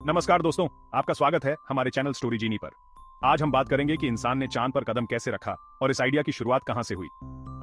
नमस्कार दोस्तों, आपका स्वागत है हमारे चैनल स्टोरी जीनी पर। आज हम बात करेंगे कि इंसान ने चांद पर कदम कैसे रखा और इस आइडिया की शुरुआत कहां से हुई।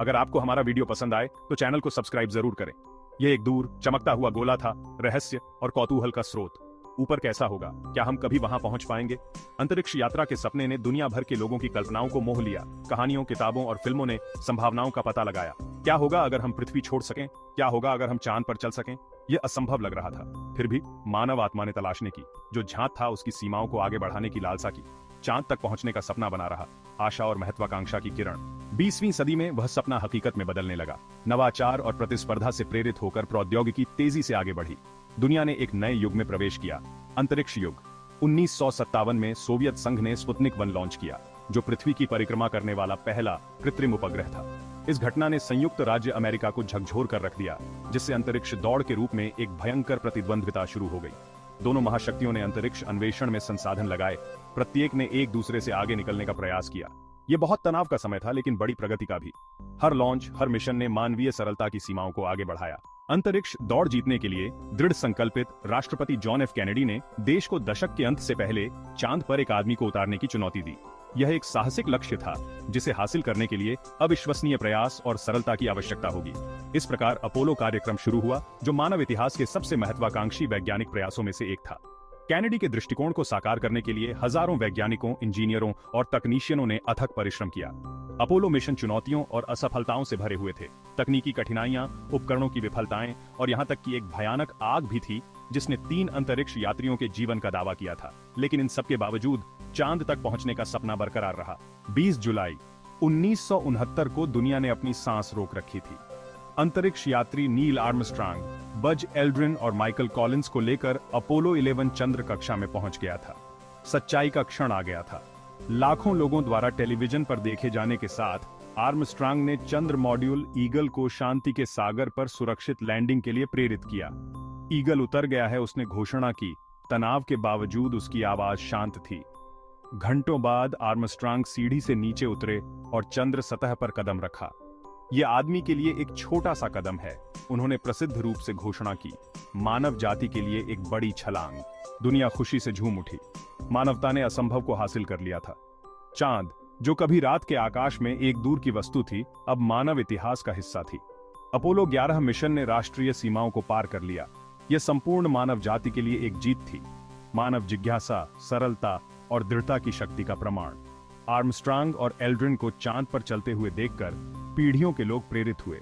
अगर आपको हमारा वीडियो पसंद आए तो चैनल को सब्सक्राइब जरूर करें। यह एक दूर चमकता हुआ गोला था, रहस्य और कौतूहल का स्रोत। ऊपर कैसा होगा, क्या हम कभी वहां पहुंच पाएंगे? अंतरिक्ष यात्रा के सपने ने दुनिया भर के लोगों की कल्पनाओं को मोह लिया। कहानियों, किताबों और फिल्मों ने संभावनाओं का पता लगाया। क्या होगा अगर हम पृथ्वी छोड़ सकें? क्या होगा अगर हम चांद पर चल सकें? यह असंभव लग रहा था। फिर भी मानव आत्मा ने तलाशने की। जो झांक था उसकी सीमाओं को आगे बढ़ाने की लालसा की। चांद तक पहुंचने का सपना बना रहा, आशा और महत्वाकांक्षा की किरण। 20वीं सदी में वह सपना हकीकत में बदलने लगा। नवाचार और प्रतिस्पर्धा से प्रेरित होकर प्रौद्योगिकी तेजी से आगे बढ़ी। दुनिया ने एक नए युग में प्रवेश किया, अंतरिक्ष युग। 1957 में सोवियत संघ ने स्पुतनिक 1 लॉन्च किया, जो पृथ्वी की परिक्रमा करने वाला पहला कृत्रिम उपग्रह था। इस घटना ने संयुक्त राज्य अमेरिका को झकझोर कर रख दिया, जिससे अंतरिक्ष दौड़ के रूप में एक भयंकर प्रतिद्वंद्विता शुरू हो गई। दोनों महाशक्तियों ने अंतरिक्ष अन्वेषण में संसाधन लगाए, प्रत्येक ने एक दूसरे से आगे निकलने का प्रयास किया। यह बहुत तनाव का समय था, लेकिन बड़ी प्रगति का भी। हर लॉन्च, हर मिशन ने मानवीय सरलता की सीमाओं को आगे बढ़ाया। अंतरिक्ष दौड़ जीतने के लिए दृढ़ संकल्पित राष्ट्रपति जॉन एफ कैनेडी ने देश को दशक के अंत से पहले चांद पर एक आदमी को उतारने की चुनौती दी। यह एक साहसिक लक्ष्य था, जिसे हासिल करने के लिए अविश्वसनीय प्रयास और सरलता की आवश्यकता होगी। इस प्रकार अपोलो कार्यक्रम शुरू हुआ, जो मानव इतिहास के सबसे महत्वाकांक्षी वैज्ञानिक प्रयासों में से एक था। कैनेडी के दृष्टिकोण को साकार करने के लिए हजारों वैज्ञानिकों, इंजीनियरों और तकनीशियनों ने अथक परिश्रम किया। अपोलो मिशन चुनौतियों और असफलताओं से भरे हुए थे। तकनीकी कठिनाइयां, उपकरणों की विफलताएं और यहां तक कि एक भयानक आग भी थी, जिसने 3 अंतरिक्ष यात्रियों के जीवन का दावा किया था। लेकिन इन सबके बावजूद चांद तक पहुंचने का सपना बरकरार रहा। 20 जुलाई 1969 को दुनिया ने अपनी सांस रोक रखी थी। अंतरिक्ष यात्री नील आर्मस्ट्रांग, बज एल्ड्रिन और माइकल कॉलिंस को लेकर अपोलो 11 चंद्र कक्षा में पहुंच गया था। सच्चाई का क्षण आ गया था। लाखों लोगों द्वारा टेलीविजन पर देखे जाने के साथ आर्मस्ट्रांग ने चंद्र मॉड्यूल ईगल को शांति के सागर पर सुरक्षित लैंडिंग के लिए प्रेरित किया। ईगल उतर गया है, उसने घोषणा की। तनाव के बावजूद उसकी आवाज शांत थी। घंटों बाद आर्मस्ट्रांग सीढ़ी से नीचे उतरे और चंद्र सतह पर कदम रखा। यह आदमी के लिए एक छोटा सा कदम है, उन्होंने प्रसिद्ध रूप से घोषणा की। मानव जाति के लिए एक बड़ी छलांग। दुनिया खुशी से झूम उठी। मानवता ने असंभव को हासिल कर लिया था। चांद, जो कभी रात के आकाश में एक दूर की वस्तु थी, अब मानव इतिहास का हिस्सा थी। अपोलो 11 मिशन ने राष्ट्रीय सीमाओं को पार कर लिया। यह संपूर्ण मानव जाति के लिए एक जीत थी। मानव जिज्ञासा, सरलता और दृढ़ता की शक्ति का प्रमाण। आर्मस्ट्रांग और एल्ड्रिन को चांद पर चलते हुए देखकर पीढ़ियों के लोग प्रेरित हुए।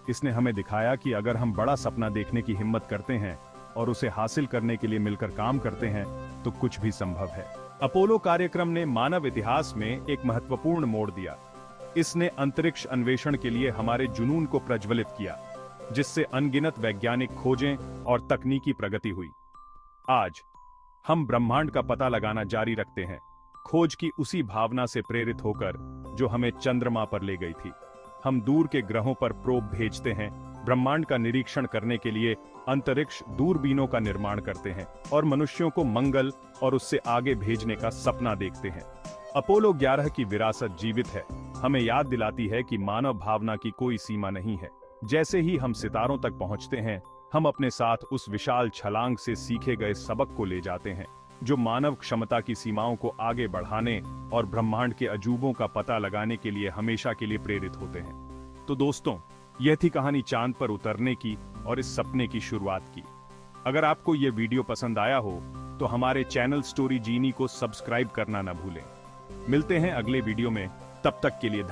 इसने हमें दिखाया कि अगर हम बड़ा सपना देखने की हिम्मत करते हैं और उसे हासिल करने के लिए मिलकर काम करते हैं, तो कुछ भी संभव है। अपोलो कार्यक्रम ने मानव इतिहास में एक महत्वपूर्ण मोड़ दिया। इसने अंतरिक्ष अन्वेषण के लिए हमारे जुनून को प्रज्वलित किया, जिससे अनगिनत वैज्ञानिक खोजें और तकनीकी प्रगति हुई। आज हम ब्रह्मांड का पता लगाना जारी रखते हैं, खोज की उसी भावना से प्रेरित होकर जो हमें चंद्रमा पर ले गई थी। हम दूर के ग्रहों पर प्रोब भेजते हैं, ब्रह्मांड का निरीक्षण करने के लिए अंतरिक्ष दूरबीनों का निर्माण करते हैं और मनुष्यों को मंगल और उससे आगे भेजने का सपना देखते हैं। अपोलो 11 की विरासत जीवित है, हमें याद दिलाती है कि मानव भावना की कोई सीमा नहीं है। जैसे ही हम सितारों तक पहुंचते हैं, हम अपने साथ उस विशाल छलांग से सीखे गए सबक को ले जाते हैं, जो मानव क्षमता की सीमाओं को आगे बढ़ाने और ब्रह्मांड के अजूबों का पता लगाने के लिए हमेशा के लिए प्रेरित होते हैं। तो दोस्तों, यह थी कहानी चांद पर उतरने की और इस सपने की शुरुआत की। अगर आपको यह वीडियो पसंद आया हो तो हमारे चैनल स्टोरी जीनी को सब्सक्राइब करना न भूलें। मिलते हैं अगले वीडियो में, तब तक के लिए